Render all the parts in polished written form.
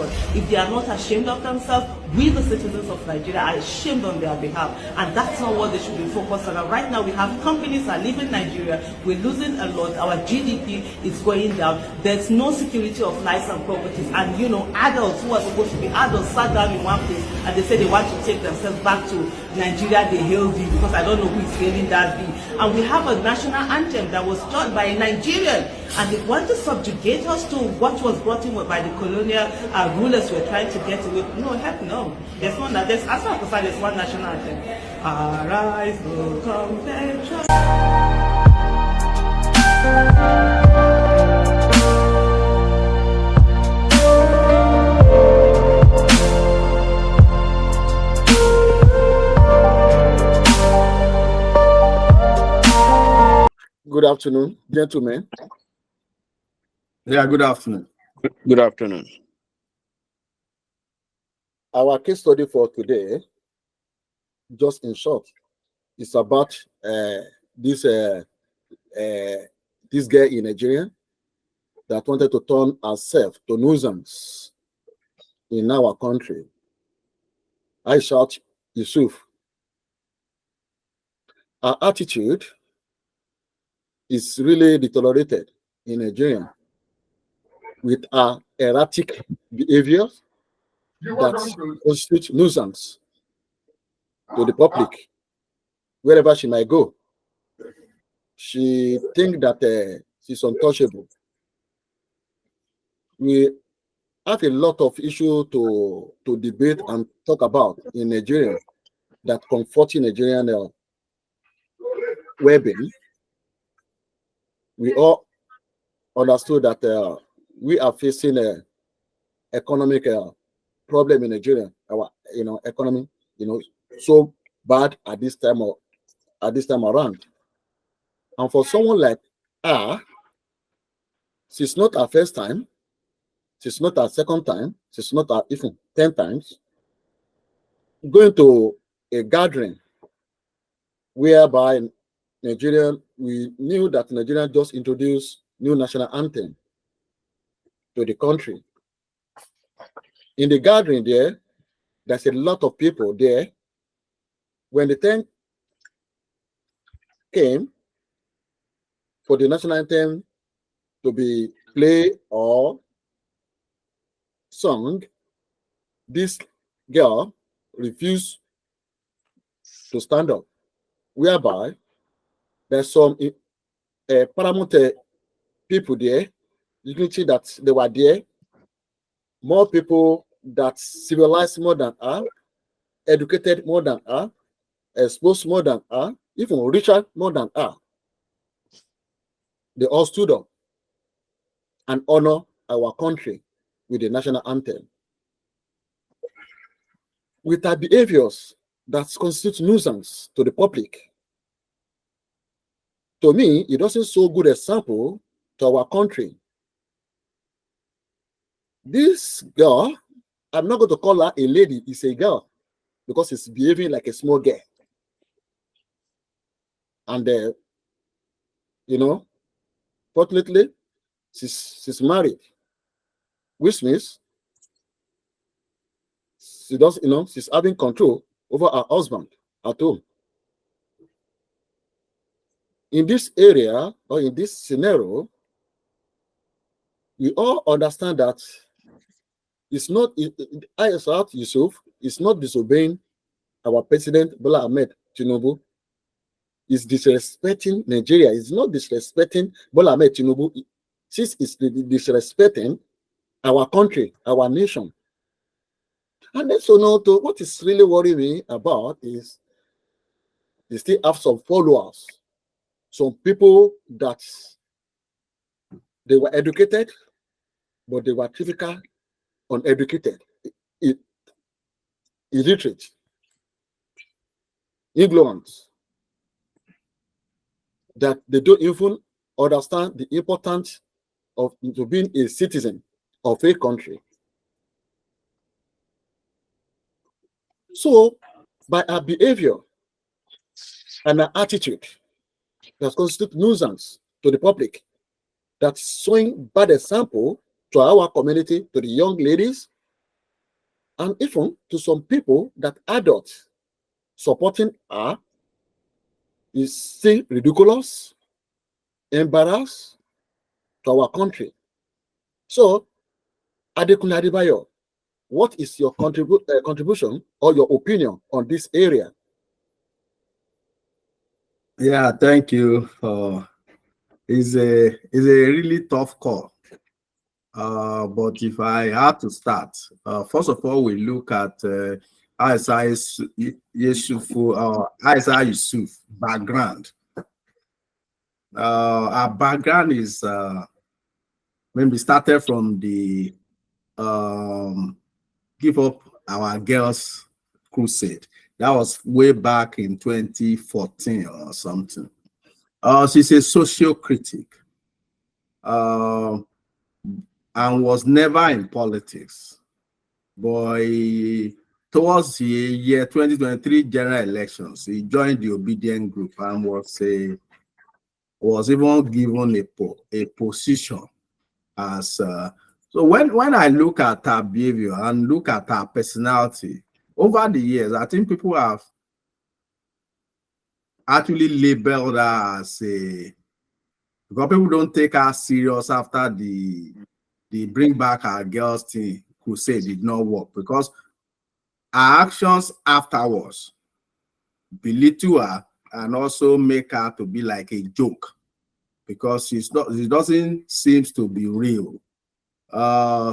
record. If they are not ashamed of themselves, we the citizens of Nigeria are ashamed on their behalf, and that's not what they should be focused on. And right now we have companies that are leaving Nigeria, we're losing a lot, our GDP is going down, there's no security of lives and properties, and you know, adults who are supposed to be adults sat down in one place and they say they want to take themselves back to Nigeria, they hail thee, because I don't know who is hailing that thee. And we have a national anthem that was taught by a Nigerian, and they want to subjugate us to what was brought in by the colonial rulers who were trying to get away. No, heck no. There's one that there's, as far as there's one national anthem. Arise, O compassion. Good afternoon, gentlemen. Yeah, good afternoon. Good afternoon. Our case study for today, just in short, is about this girl in Nigeria that wanted to turn herself to nuisance in our country. Ayisha Yesufu. Her attitude is really deteriorated in Nigeria with her erratic behavior that constitutes nuisance to the public wherever she might go. She thinks that she's untouchable. We have a lot of issues to debate and talk about in Nigeria that comfort Nigerian well-being. We all understood that we are facing an economic problem in Nigeria. Our economy, so bad at this time around. And for someone like her, she's not her first time, she's not her second time, she's not her even 10 times going to a gathering whereby Nigeria, we knew that Nigeria just introduced new national anthem to the country. In the gathering there's a lot of people there. When the time came for the national anthem to be played or sung, this girl refused to stand up, whereby there's some paramount people there. You can see that they were there. More people that civilized more than her, educated more than her, exposed more than her, even richer more than her. They all stood up and honor our country with the national anthem. With her behaviors that constitute nuisance to the public, to me, it doesn't show good example to our country. This girl, I'm not going to call her a lady, it's a girl, because it's behaving like a small girl. And fortunately, she's married, which means she does, she's having control over her husband at home. In this area or in this scenario, we all understand that it's not Ayisha Yesufu is not disobeying our president Bola Ahmed Tinubu. Is disrespecting Nigeria. It's not disrespecting Bola Ahmed Tinubu. This is disrespecting our country, our nation. And then what is really worrying me about is they still have some followers, some people that they were educated, but they were typical uneducated, illiterate, ignorant, that they don't even understand the importance of being a citizen of a country. So, by our behavior and our attitude that constitutes nuisance to the public, that's showing bad example to our community, to the young ladies, And even to some people, that adults supporting her is still ridiculous, embarrassed to our country. So, Adekunle Adebayo, what is your contribution or your opinion on this area? Yeah, thank you. It's a really tough call. But if I have to start, first of all, we look at Ayisha Yesufu, Ayisha Yesufu background. Our background is when we started from the Give Up Our Girls crusade. That was way back in 2014 or something. She's a social critic and was never in politics. But towards the year 2023 general elections, he joined the Obedient Group and was even given a position as so when I look at her behavior and look at her personality over the years, I think people have actually labeled her as a, because people don't take her serious after the Bring Back Our Girls thing crusade did not work, because her actions afterwards belittle her and also make her to be like a joke, because she doesn't seem to be real.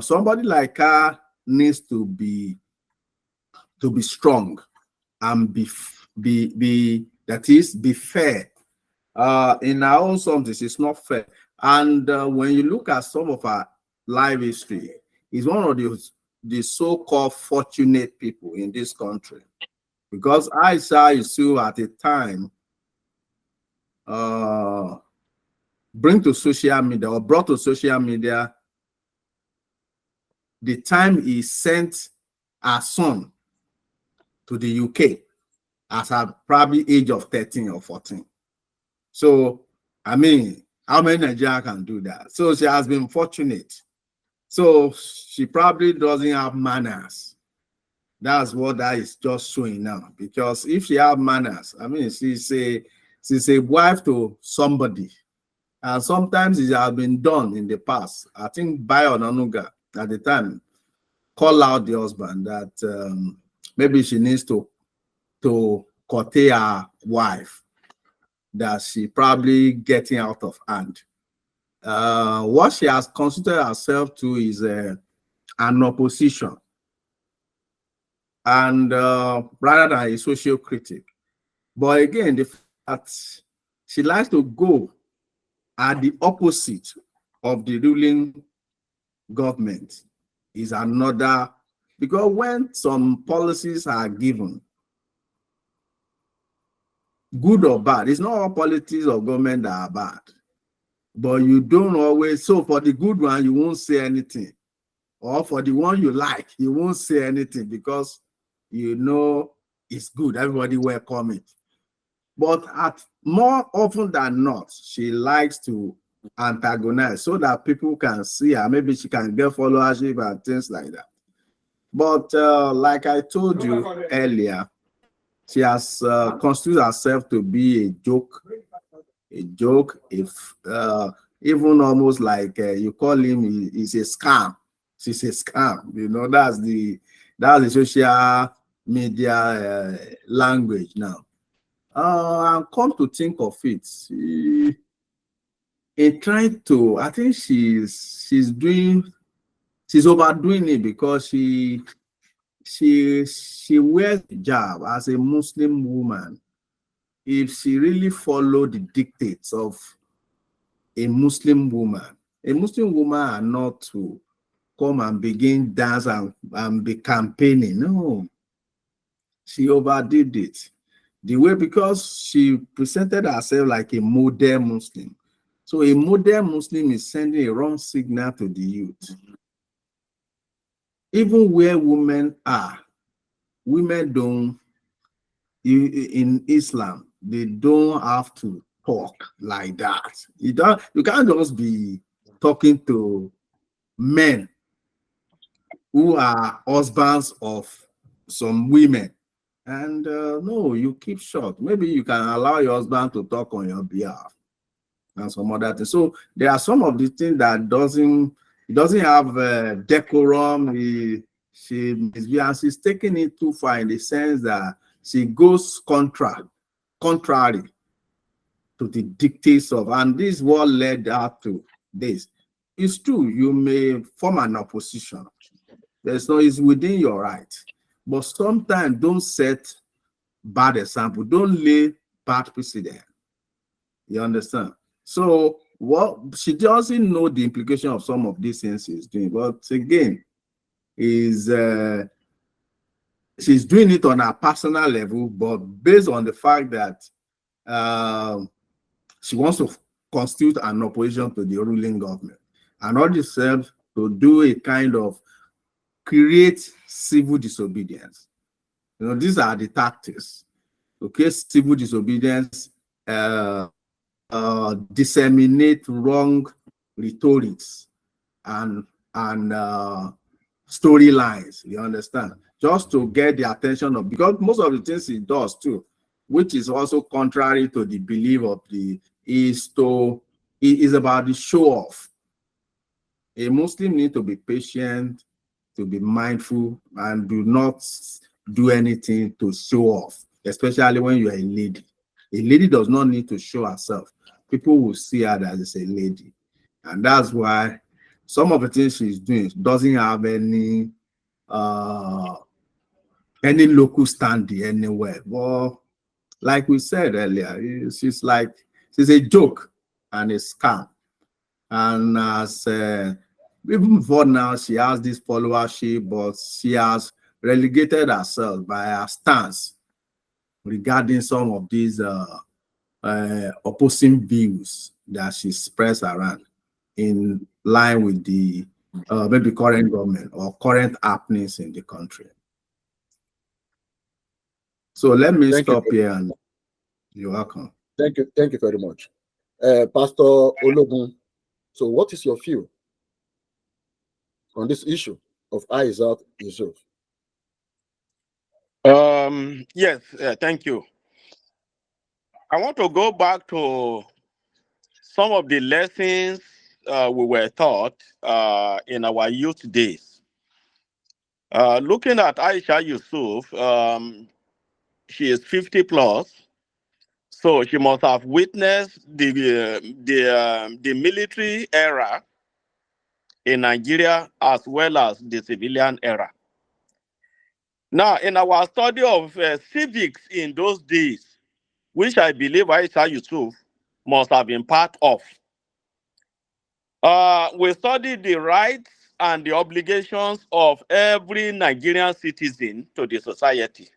Somebody like her needs to be strong and be fair. In our own something, it's not fair. And when you look at some of our life history, is one of the so-called fortunate people in this country, because Ayisha Yesufu at a time brought to social media the time he sent our son to the UK at a probably age of 13 or 14. So, I mean, how many Nigerians can do that? So she has been fortunate. So she probably doesn't have manners. That's what that is just showing now. Because if she have manners, I mean, she's a wife to somebody. And sometimes it has been done in the past. I think Bayo Nanuga at the time called out the husband that maybe she needs to curtail her wife, that she probably getting out of hand. What she has considered herself to is an opposition, and rather than a social critic. But again, the fact she likes to go at the opposite of the ruling government is another, because when some policies are given, good or bad, it's not all politics of government that are bad, but you don't always, so for the good one you won't say anything, or for the one you like you won't say anything, because you know it's good, everybody welcome it. But more often than not, she likes to antagonize so that people can see her, maybe she can get followership and things like that. But like I told you earlier, she has constituted herself to be a joke, if even almost like you call him, he's a scam. She's a scam, you know. That's the social media language now. And come to think of it, in trying to, I think she's overdoing it, because she wears hijab as a Muslim woman. If she really followed the dictates of a Muslim woman are not to come and begin dance and be campaigning. No, she overdid it. The way, because she presented herself like a modern Muslim. So a modern Muslim is sending a wrong signal to the youth. Even where women are, women don't, in Islam, they don't have to talk like that. You can't just be talking to men who are husbands of some women. And no, you keep short. Maybe you can allow your husband to talk on your behalf and some other things. So there are some of the things that doesn't have decorum. She's taking it too far in the sense that she goes contrary to the dictates of, and this is what led her to this. It's true, you may form an opposition. It's within your right. But sometimes don't set bad example. Don't lay bad precedent. You understand? So what she doesn't know the implication of some of these things she's doing. But again, is she's doing it on a personal level, but based on the fact that she wants to constitute an opposition to the ruling government, and all this serves to do a kind of create civil disobedience. You know, these are the tactics. Okay, civil disobedience, disseminate wrong rhetorics and storylines. You understand? Just to get the attention of, because most of the things he does too, which is also contrary to the belief of it is about the show off. A Muslim needs to be patient, to be mindful, and do not do anything to show off, especially when you are a lady. A lady does not need to show herself. People will see her as a lady. And that's why some of the things she's doing doesn't have any local standing anywhere. Well, like we said earlier, she's a joke and a scam. And as even before now, she has this followership, but she has relegated herself by her stance regarding some of these opposing views that she spreads around in line with the maybe current government or current happenings in the country. So let me stop here, and you're welcome. Thank you very much. Pastor Ologun, so what is your view on this issue of Ayisha Yesufu? Yes, thank you. I want to go back to some of the lessons we were taught in our youth days. Looking at Ayisha Yesufu, she is 50 plus, so she must have witnessed the military era in Nigeria as well as the civilian era. Now, in our study of civics in those days, which I believe Ayisha Yesufu must have been part of, we studied the rights and the obligations of every Nigerian citizen to the society.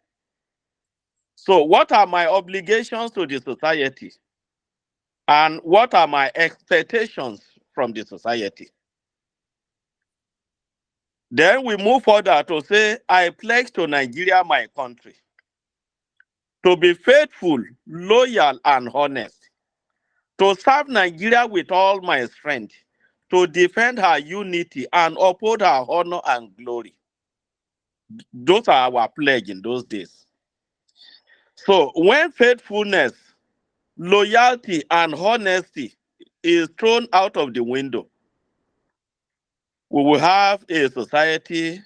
So what are my obligations to the society? And what are my expectations from the society? Then we move further to say, I pledge to Nigeria, my country, to be faithful, loyal, and honest, to serve Nigeria with all my strength, to defend her unity and uphold her honor and glory. Those are our pledge in those days. So when faithfulness, loyalty, and honesty is thrown out of the window, we will have a society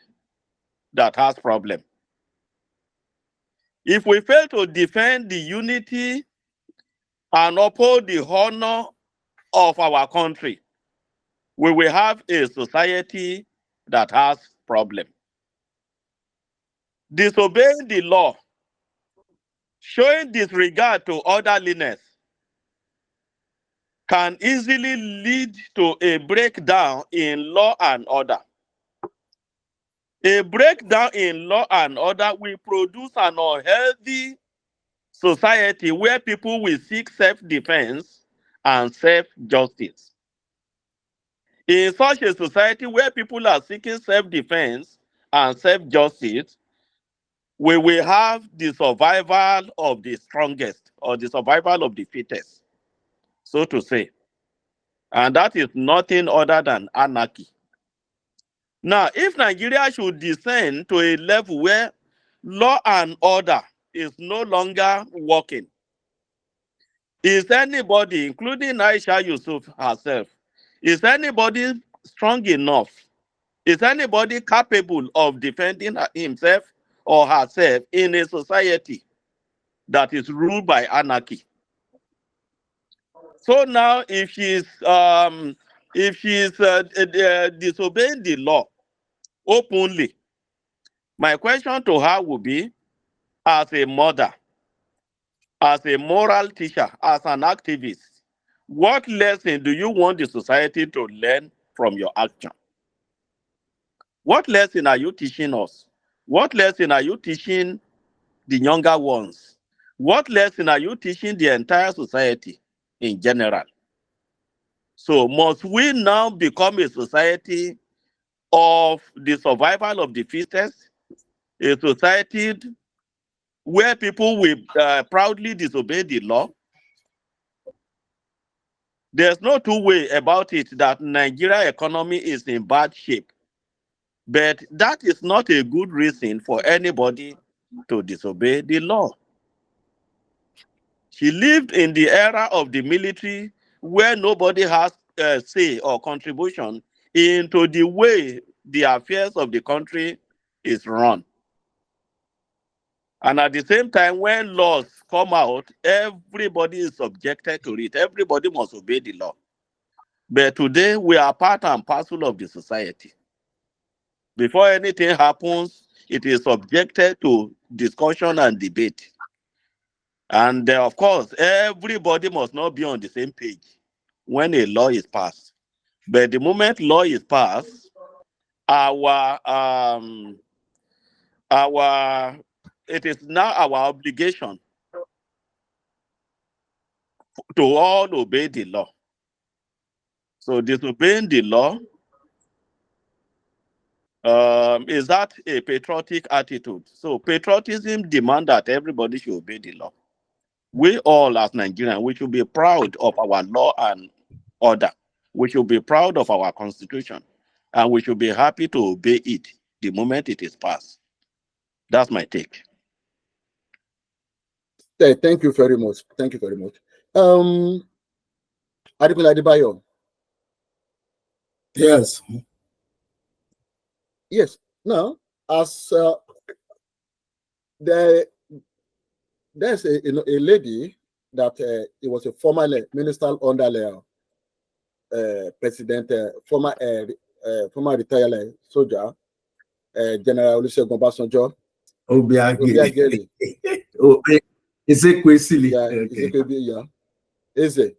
that has problems. If we fail to defend the unity and uphold the honor of our country, we will have a society that has problems. Disobeying the law, showing disregard to orderliness, can easily lead to a breakdown in law and order. A breakdown in law and order will produce an unhealthy society where people will seek self-defense and self-justice. In such a society where people are seeking self-defense and self-justice, we will have the survival of the strongest or the survival of the fittest, so to say. And that is nothing other than anarchy. Now, if Nigeria should descend to a level where law and order is no longer working, is anybody, including Ayisha Yesufu herself, is anybody strong enough? Is anybody capable of defending himself or herself in a society that is ruled by anarchy? So now, if she's disobeying the law openly, my question to her would be, as a mother, as a moral teacher, as an activist, what lesson do you want the society to learn from your action? What lesson are you teaching us? What lesson are you teaching the younger ones? What lesson are you teaching the entire society in general? So must we now become a society of the survival of the fittest, a society where people will proudly disobey the law? There's no two way about it that Nigeria economy is in bad shape. But that is not a good reason for anybody to disobey the law. She lived in the era of the military where nobody has say or contribution into the way the affairs of the country is run. And at the same time, when laws come out, everybody is subjected to it. Everybody must obey the law. But today, we are part and parcel of the society. Before anything happens, it is subjected to discussion and debate. And of course, everybody must not be on the same page when a law is passed. But the moment law is passed, it is now our obligation to all obey the law. So disobeying the law, is that a patriotic attitude? So patriotism demands that everybody should obey the law. We all as Nigerians, we should be proud of our law and order. We should be proud of our constitution. And we should be happy to obey it the moment it is passed. That's my take. Thank you very much. Thank you very much. Adekunle Adebayo. Yes. Yes. Now, as there's a lady that it was a former minister under President, former retired soldier, General Olusegun Obasanjo. Obiageli. Oh, is it Kwesili? Yeah, okay. Eze.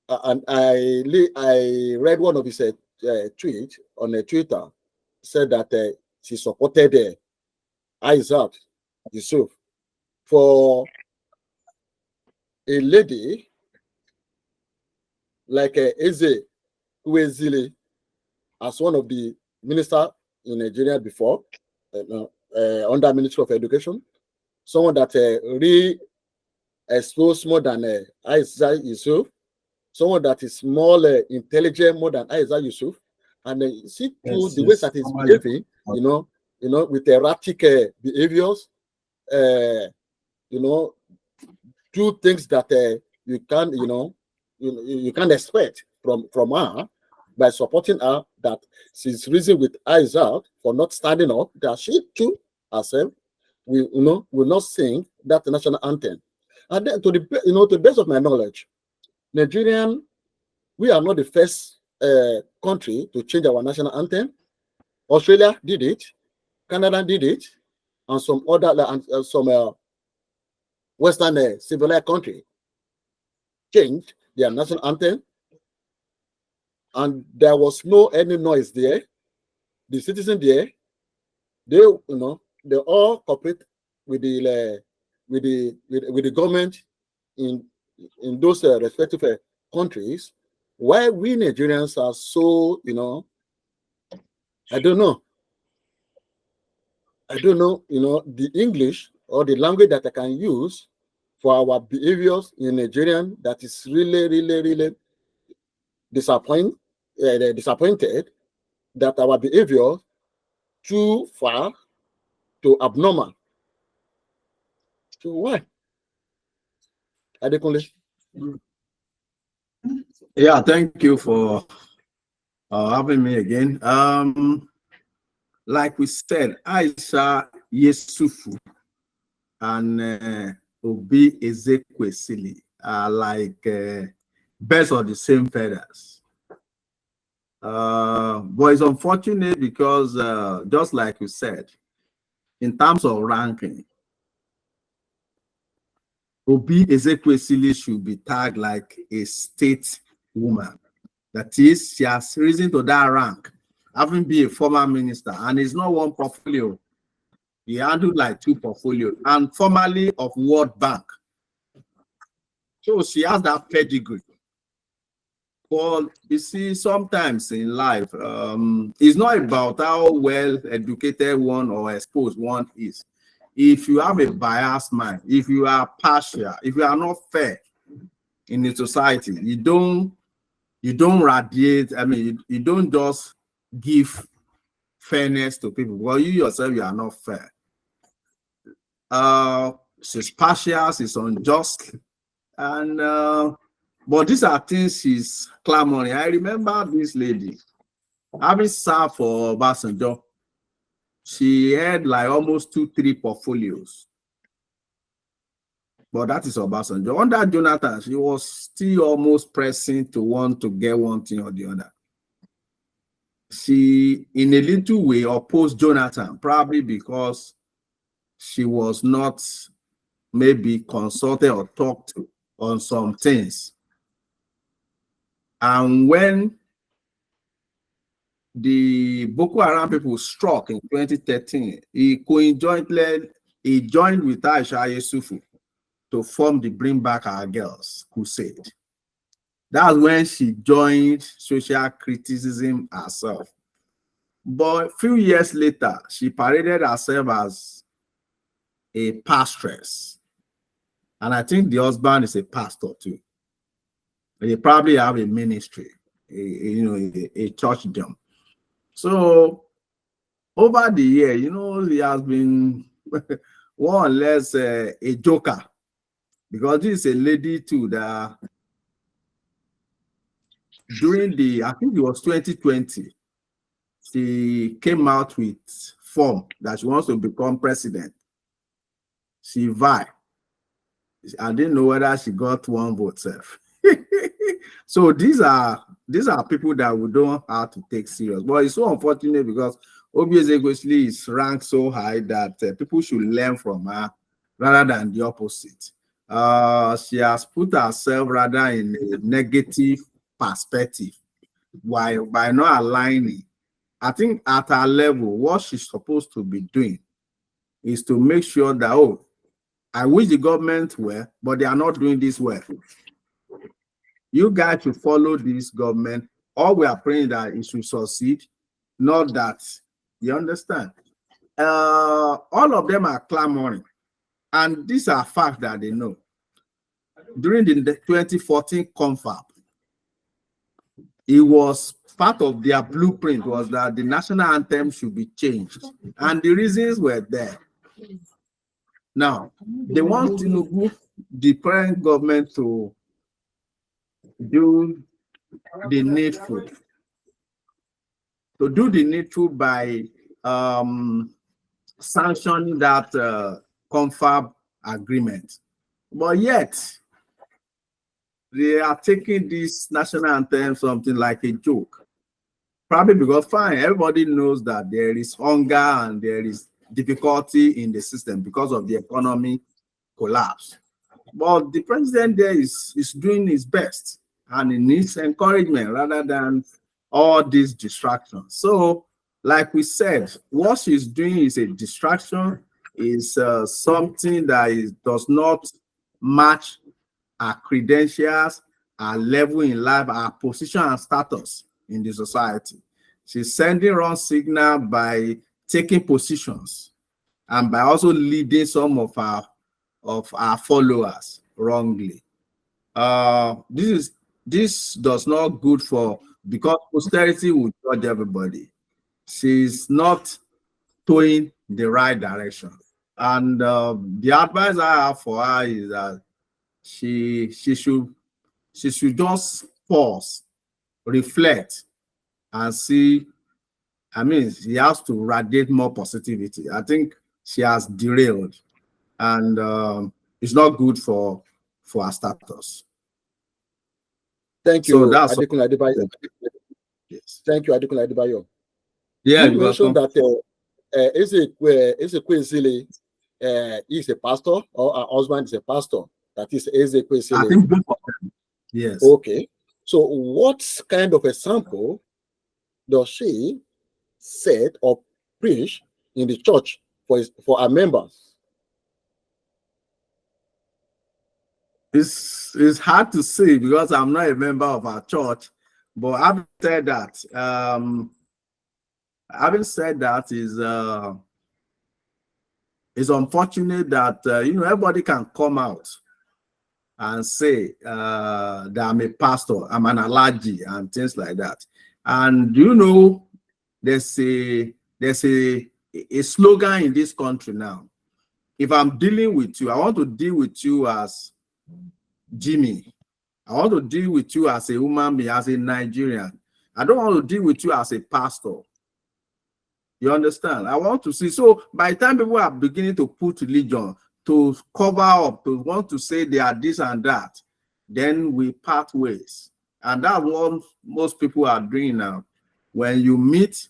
And I read one of his tweets on Twitter, said that she supported Ayisha Yesufu for a lady like Eze Kwesili as one of the ministers in Nigeria before, under Ministry of Education, someone that exposed more than Ayisha Yesufu, someone that is more intelligent more than Ayisha Yesufu, and see through the ways that he's behaving, you know, with erratic behaviors, do things that you can't, you can't expect from her, by supporting her, that she's reason with Ayisha for not standing up, that she too herself will not sing that national anthem. And then to the best of my knowledge, Nigerian, we are not the first country to change our national anthem. Australia did it, Canada did it, and some other some Western civilized country changed their national anthem, and there was no any noise there. The citizens there, they all cooperate with the government in those respective countries. Why we Nigerians are so, I don't know, the English or the language that I can use for our behaviors in Nigerian that is really, really, really disappointed, that our behavior too far to abnormal. So why? Adekunle? Yeah, thank you for having me again. Like we said, Ayisha Yesufu and Obi Ezekwesili are like birds of the same feathers. But it's unfortunate because just like you said, in terms of ranking, Obi Ezekwesili should be tagged like a state woman. That is, she has risen to that rank, having been a former minister, and it's not one portfolio. He handled like 2 portfolios, and formerly of World Bank. So she has that pedigree. Well, you see, sometimes in life, it's not about how well educated one or exposed one is. If you have a biased mind, if you are partial, if you are not fair in the society, you don't radiate. I mean, you don't just give fairness to people. Well, you yourself, you are not fair. She's partial, she's unjust, and but these are things she's clamoring. I remember this lady having served for Obasanjo. She had like almost 2-3 portfolios. But that is Obasanjo. Under Jonathan, she was still almost pressing to want to get one thing or the other. She, in a little way, opposed Jonathan, probably because she was not maybe consulted or talked to on some things. And when the Boko Haram people struck in 2013, he joined with Ayisha Yesufu to form the Bring Back Our Girls crusade. That's when she joined social criticism herself. But a few years later, she paraded herself as a pastoress. And I think the husband is a pastor too. They probably have a ministry, a church jump. So over the year, he has been more or less a joker, because this is a lady too that during I think it was 2020, she came out with form that she wants to become president. She vied. I didn't know whether she got 1 vote self. So these are people that we don't have to take serious. But it's so unfortunate because Obi Ezekwesili is ranked so high that people should learn from her rather than the opposite. She has put herself rather in a negative perspective by not aligning. I think at her level, what she's supposed to be doing is to make sure that, oh, I wish the government were, but they are not doing this well. You guys should follow this government. All we are praying that it should succeed, not that. You understand? All of them are clamoring, and these are facts that they know. During the 2014 confab, it was part of their blueprint was that the national anthem should be changed, and the reasons were there. Now, they want Tinubu, the current government, to do the needful. To do the needful by sanctioning that confab agreement. But yet, they are taking this national anthem something like a joke. Probably because, fine, everybody knows that there is hunger and there is difficulty in the system because of the economy collapse. But the president there is doing his best, and he needs encouragement rather than all these distractions. So, like we said, what she's doing is a distraction, is something that does not match our credentials, our level in life, our position and status in the society. She's sending wrong signal by taking positions and by also leading some of our followers wrongly. This does not good for, because posterity will judge everybody. she's not towing the right direction. And the advice I have for her is that she should just pause, reflect, and see. I mean, she has to radiate more positivity. I think she has derailed, and it's not good for her status. Thank So you, that's Adekunle Adebayo. yes. Thank you, Adekunle Adebayo. Yeah, You you're mentioned welcome. that Ezekwe Ezili is a pastor, or her husband is a pastor. That is Ezekwe I Ezili. think both of them. Yes. Okay. So what kind of example does she set or preach in the church for her members? It's hard to say because I'm not a member of our church. But having said that, it's unfortunate that everybody can come out and say that I'm a pastor, I'm an allergy, and things like that. And there's a slogan in this country now. If I'm dealing with you, I want to deal with you as Jimmy. I want to deal with you as a human being, as a Nigerian. I don't want to deal with you as a pastor. You understand? I want to see. So by the time people are beginning to put religion to cover up, to want to say they are this and that, then we part ways. And that's what most people are doing now. When you meet,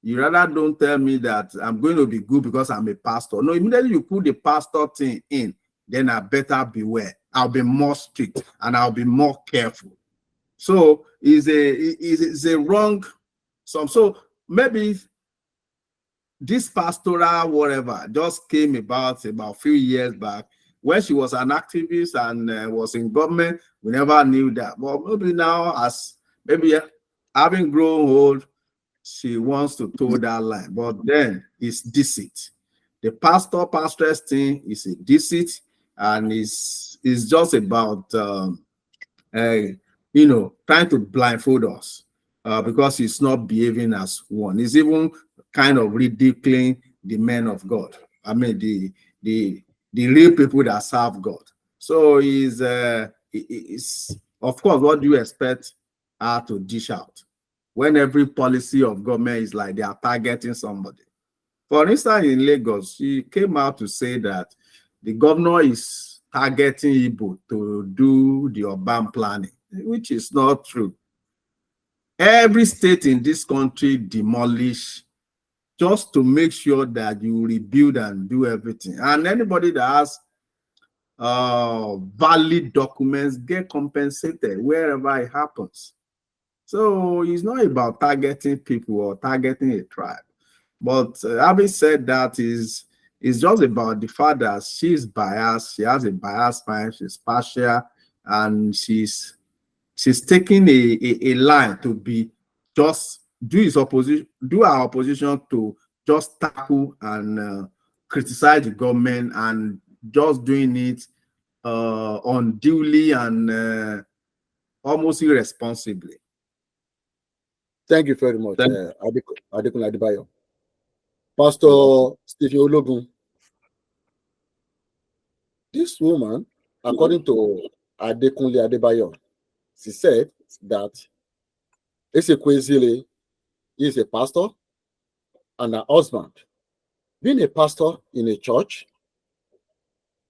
you rather don't tell me that I'm going to be good because I'm a pastor. No, immediately you put the pastor thing in, then I better beware. I'll be more strict and I'll be more careful. So it's a wrong. So maybe this pastoral whatever just came about a few years back when she was an activist and was in government. We never knew that. But maybe now, as maybe having grown old, she wants to toe that line. But then it's deceit. The pastoress thing is a deceit, and it's just about trying to blindfold us because it's not behaving as one. It's even kind of ridiculing the men of God. I mean, the real people that serve God. So is of course, what do you expect her to dish out when every policy of government is like they are targeting somebody? For instance, in Lagos, she came out to say that the governor is targeting Igbo to do the urban planning, which is not true. Every state in this country demolish just to make sure that you rebuild and do everything. And anybody that has valid documents get compensated wherever it happens. So it's not about targeting people or targeting a tribe. But having said that, is just about the fact that she's biased. She has a biased mind. She's partial, and she's taking a line to be just do our opposition to just tackle and criticize the government, and just doing it unduly and almost irresponsibly. Thank you very much, Adekunle Adebayo. Pastor Stephen Ologun. This woman, according to Adekunle Adebayo, she said that Ezekwe Ezili is a pastor and her husband. Being a pastor in a church,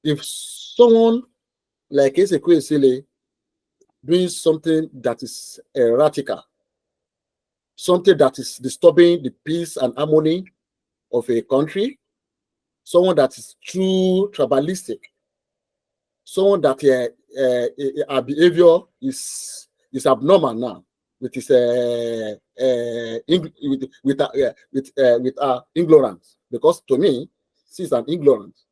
if someone like Ezekwe Ezili doing something that is erratical, something that is disturbing the peace and harmony of a country, someone that is too tribalistic, someone that our behavior is abnormal now with his with our ignorance, because to me she's an ignorance.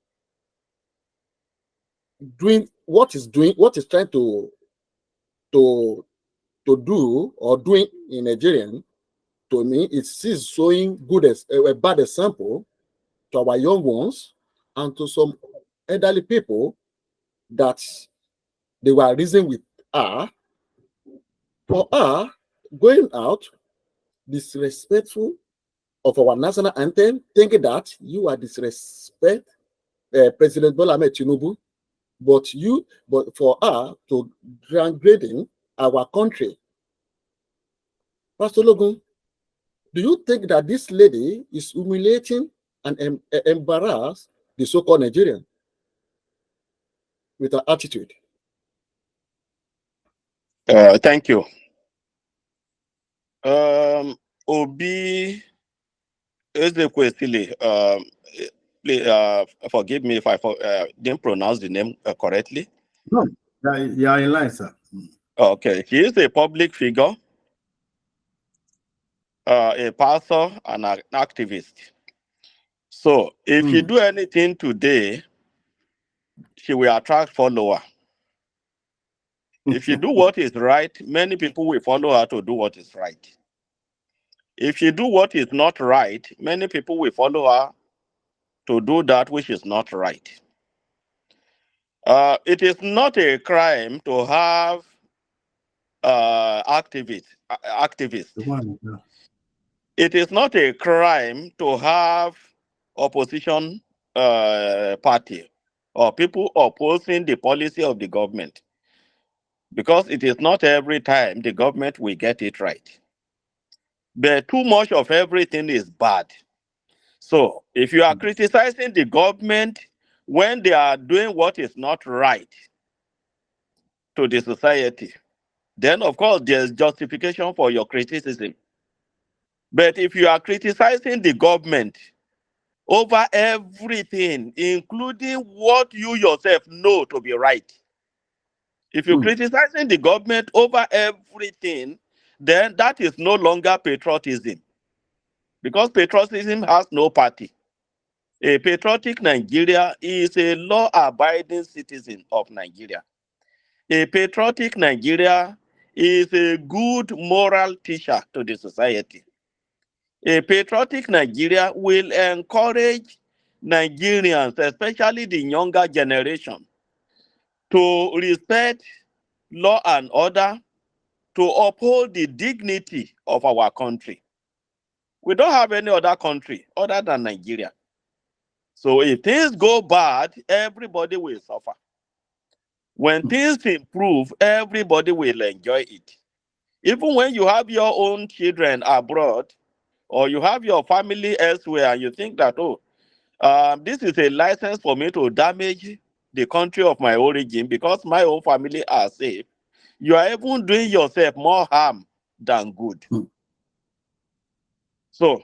Doing what is trying to do or doing in Nigerian, to me, it's showing a bad example to our young ones and to some elderly people that they were reasoning with her. For her, going out disrespectful of our national anthem, thinking that you are disrespect President Bola Ahmed Tinubu, but for her to downgrading our country. Pastor Logun, do you think that this lady is humiliating and embarrass the so-called Nigerian with her attitude? Thank you. Obi Ezekwesili, forgive me if I didn't pronounce the name correctly. No, you are in line, sir. Okay, he is a public figure, a pastor, and an activist. So if you do anything today, she will attract follower. If you do what is right, many people will follow her to do what is right. If you do what is not right, many people will follow her to do that which is not right. It is not a crime to have activists. It is not a crime to have opposition party or people opposing the policy of the government, because it is not every time the government will get it right. But too much of everything is bad. So if you are criticizing the government when they are doing what is not right to the society, then of course there's justification for your criticism. But if you are criticizing the government over everything, including what you yourself know to be right, if you're criticizing the government over everything, then that is no longer patriotism. Because patriotism has no party. A patriotic Nigeria is a law-abiding citizen of Nigeria. A patriotic Nigeria is a good moral teacher to the society. A patriotic Nigeria will encourage Nigerians, especially the younger generation, to respect law and order, to uphold the dignity of our country. We don't have any other country other than Nigeria. So if things go bad, everybody will suffer. When things improve, everybody will enjoy it. Even when you have your own children abroad, or you have your family elsewhere, and you think that, oh, this is a license for me to damage the country of my origin because my own family are safe, you are even doing yourself more harm than good. So,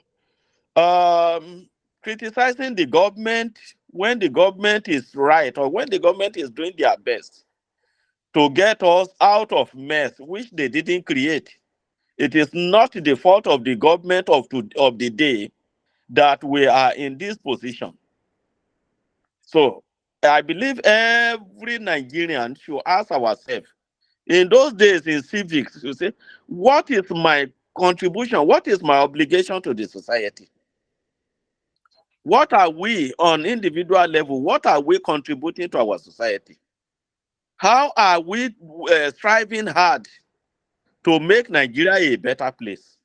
criticizing the government when the government is right, or when the government is doing their best to get us out of mess which they didn't create, it is not the fault of the government of the day that we are in this position. So I believe every Nigerian should ask ourselves, in those days in civics, you say, what is my contribution? What is my obligation to the society? What are we on individual level? What are we contributing to our society? How are we striving hard to make Nigeria a better place?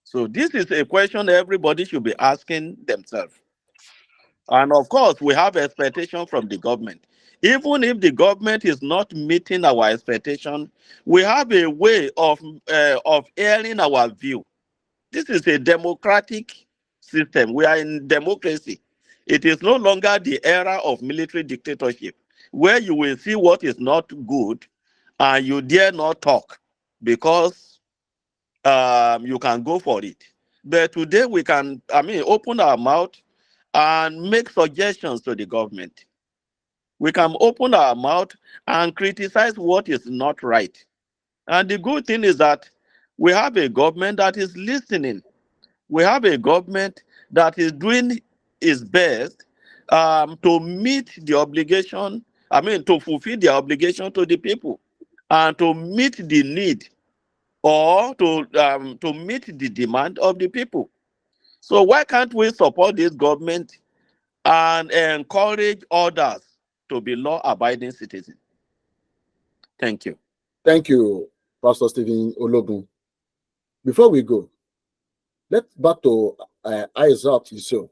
So this is a question everybody should be asking themselves. And of course, we have expectation from the government. Even if the government is not meeting our expectation, we have a way of airing our view. This is a democratic system. We are in democracy. It is no longer the era of military dictatorship, where you will see what is not good and you dare not talk because you can go for it. But today we can, open our mouth and make suggestions to the government. We can open our mouth and criticize what is not right. And the good thing is that we have a government that is listening. We have a government that is doing its best to meet the obligation, to fulfill the obligation to the people and to meet the need or to meet the demand of the people. So why can't we support this government and encourage others to be law-abiding citizens? Thank you. Thank you, Pastor Stephen Ologun. Before we go, Let's back to Ayisha Yesufu.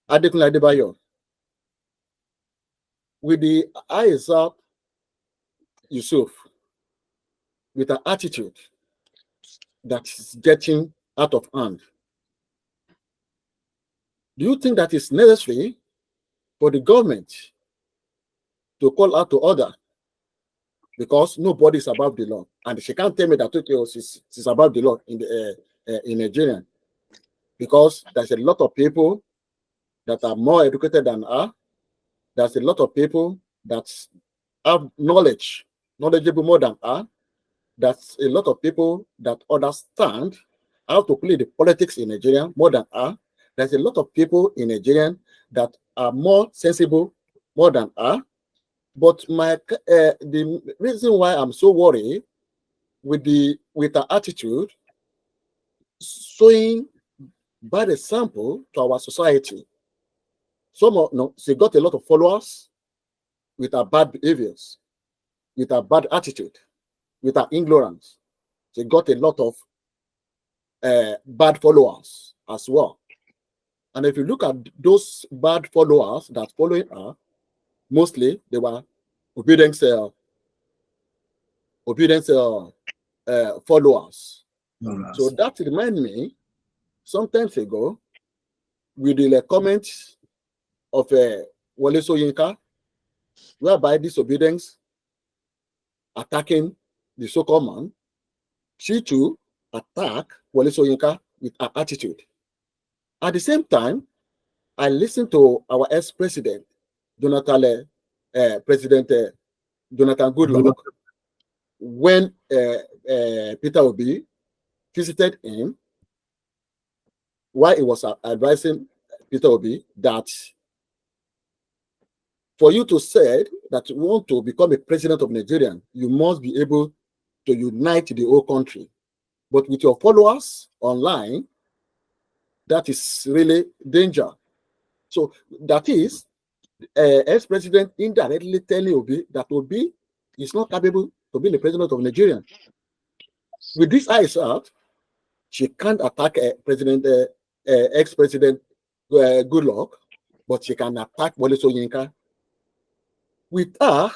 Adekunle Adebayo. With the Ayisha Yesufu, with an attitude that's getting out of hand, do you think that it's necessary for the government to call out to order? Because nobody is above the law, and she can't tell me that okay, she's above the law in Nigeria, because there's a lot of people that are more educated than her. There's a lot of people that have knowledgeable more than her. There's a lot of people that understand how to play the politics in Nigeria more than her. There's a lot of people in Nigeria that are more sensible more than her. But the reason why I'm so worried with her attitude, showing bad example to our society. She got a lot of followers with her bad behaviors, with her bad attitude, with her ignorance. She got a lot of bad followers as well. And if you look at those bad followers that following her, mostly they were obedience followers. So that reminds me, sometimes ago, with the comments of Wole Soyinka, whereby disobedience attacking the so-called man, she too attacked Wole Soyinka with her attitude. At the same time, I listened to our ex-president, President Jonathan Goodluck, when Peter Obi visited him, while he was advising Peter Obi that for you to say that you want to become a president of Nigeria, you must be able to unite the whole country. But with your followers online, that is really danger. So that is ex-president indirectly telling Obi that Obi is not capable to be the president of Nigeria. With this eyes out, she can't attack ex-president Goodluck, but she can attack Wole Soyinka. With her,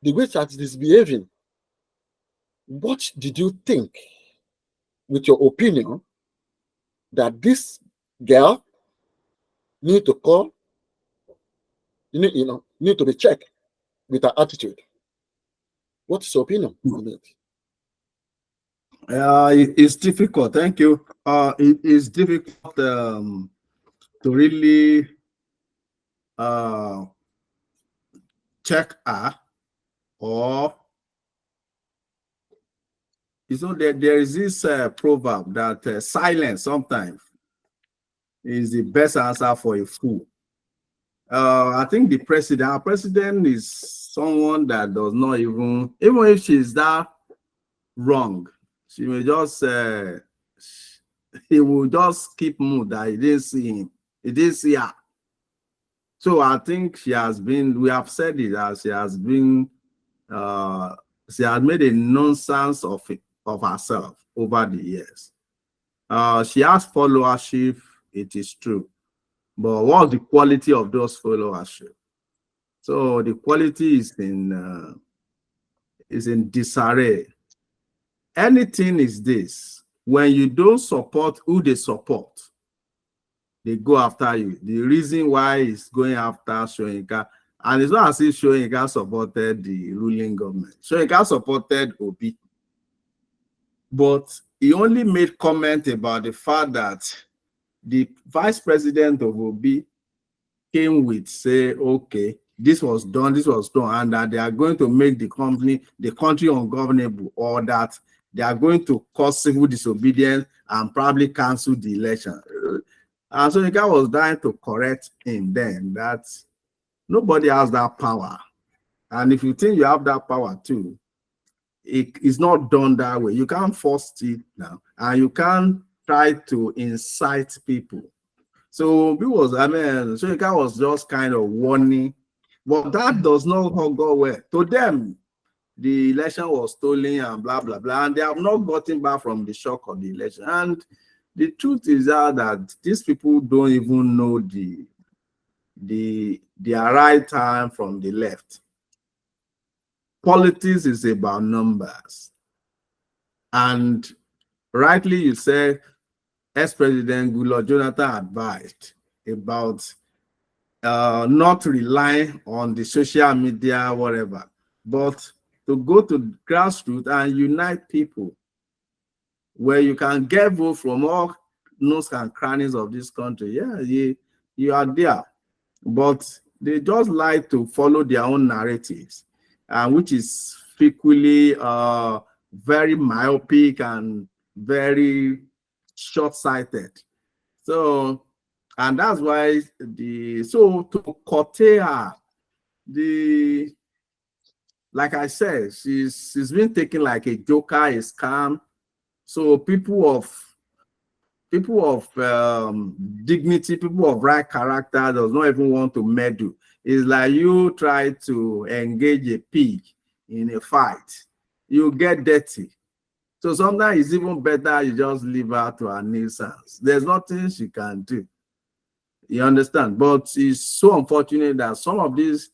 the way that is behaving, what did you think, with your opinion, that this girl need to call, need to be checked with her attitude? What's your opinion on it? It's difficult. Thank you. It is difficult to really check her, or there is this proverb that silence sometimes is the best answer for a fool. I think our president is someone that does not even if she's that wrong, she may just he will just keep mood that he didn't see him, he didn't see her. So I think she has been, we have said it, as she has been she has made a nonsense of herself over the years. She has followership, it is true, but what's the quality of those followership? So the quality is in disarray. Anything is this: when you don't support who they support, they go after you. The reason why is going after Soyinka, and it's not as if Soyinka supported the ruling government. Soyinka supported Obi, but he only made comment about the fact that the vice president of Obi came with, say, okay, this was done, and that they are going to make the country ungovernable, or that they are going to cause civil disobedience and probably cancel the election. And so the guy was trying to correct him then that nobody has that power. And if you think you have that power too, it is not done that way. You can't force it now, and you can't try to incite people. So so the guy was just kind of warning, but that does not go well. To them, the election was stolen and blah blah blah, and they have not gotten back from the shock of the election. And the truth is that these people don't even know their right hand from the left. Politics is about numbers, and rightly you said, ex-president Goodluck Jonathan advised about not relying on the social media, whatever, but to go to grassroots and unite people, where you can get vote from all nooks and crannies of this country. Yeah, you are there, but they just like to follow their own narratives, which is frequently very myopic and very short-sighted. So, and that's why to curtail her, like I said, she's been taken like a joker, a scam. So people of dignity, people of right character does not even want to meddle. It's like you try to engage a pig in a fight, you get dirty. So sometimes it's even better you just leave her to her nuisance. There's nothing she can do. You understand? But it's so unfortunate that some of these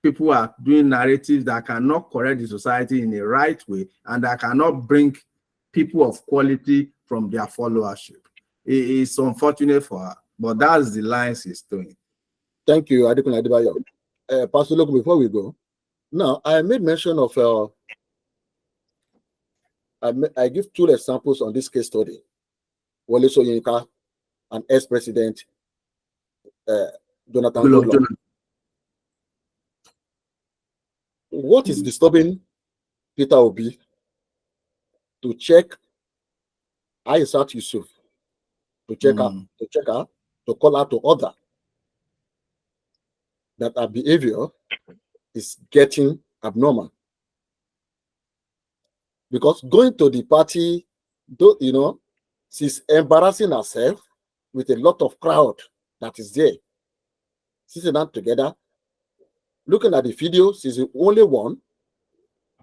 people are doing narratives that cannot correct the society in the right way, and that cannot bring people of quality from their followership. It's unfortunate for her, but that's the line she's doing. Thank you, Adekunle Adebayo. Pastor Logan, before we go, now I made mention of I give 2 examples on this case study. Wole Soyinka and ex-president Jonathan Goodluck. What is disturbing Peter Obi to check Ayisha Yesufu, to check her, to call her to order that her behavior is getting abnormal? Because going to the party, you know, she's embarrassing herself with a lot of crowd that is there, sitting down together, looking at the video. She's the only one,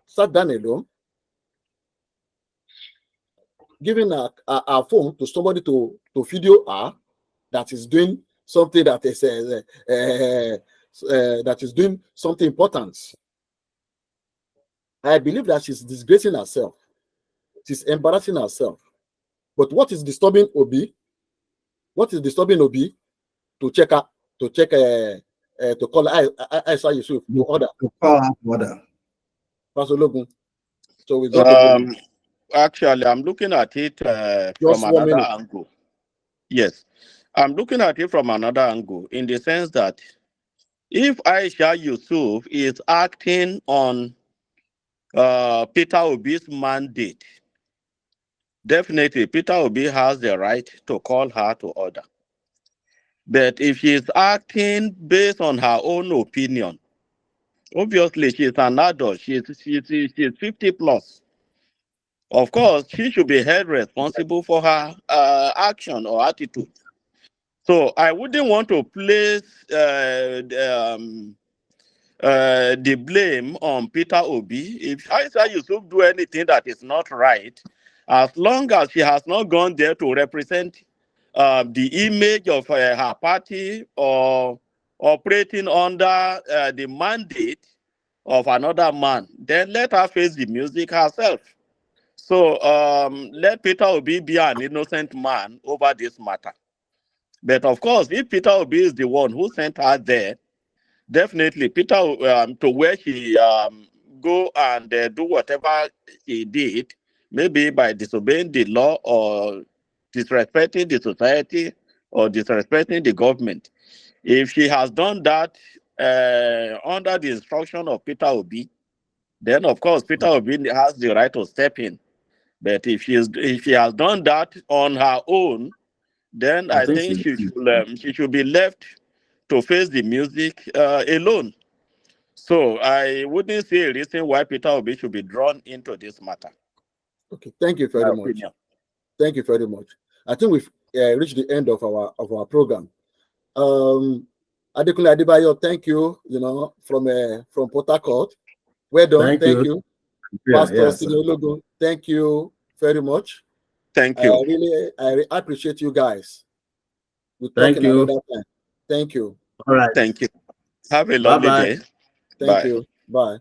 sat down alone, giving her phone to somebody to video her that is doing something that is doing something important. I believe that she's disgracing herself. She's embarrassing herself. But what is disturbing Obi? What is disturbing Obi to check her, to call Ayisha Yesufu to order? To call her order. Pastor Logan. So we got actually, I'm looking at it from another angle. Yes, I'm looking at it from another angle, in the sense that if Ayisha Yesufu is acting on Peter Obi's mandate, definitely Peter Obi has the right to call her to order. But if she is acting based on her own opinion, obviously she's an adult, she's 50 plus. Of course, she should be held responsible for her action or attitude. So I wouldn't want to place the blame on Peter Obi. If Ayisha Yesufu do anything that is not right, as long as she has not gone there to represent the image of her party or operating under the mandate of another man, then let her face the music herself. So let Peter Obi be an innocent man over this matter. But of course, if Peter Obi is the one who sent her there, definitely Peter, to where she go and do whatever she did, maybe by disobeying the law or disrespecting the society or disrespecting the government. If she has done that under the instruction of Peter Obi, then of course Peter Obi has the right to step in. But if she has done that on her own, then I think she should be left to face the music alone. So I wouldn't see a reason why Peter Obi should be drawn into this matter. Okay, thank you very much. Thank you very much. I think we've reached the end of our program. Adekunle Adebayo, thank you. You know, from Port Harcourt. Well done. Thank you. Pastor Yes, Sinologo, thank you very much. Thank you. I appreciate you guys. We'll talk Thank in you. another time. Thank you. All right. Thank you. Have a lovely Bye-bye. day. Thank Bye. you. Bye.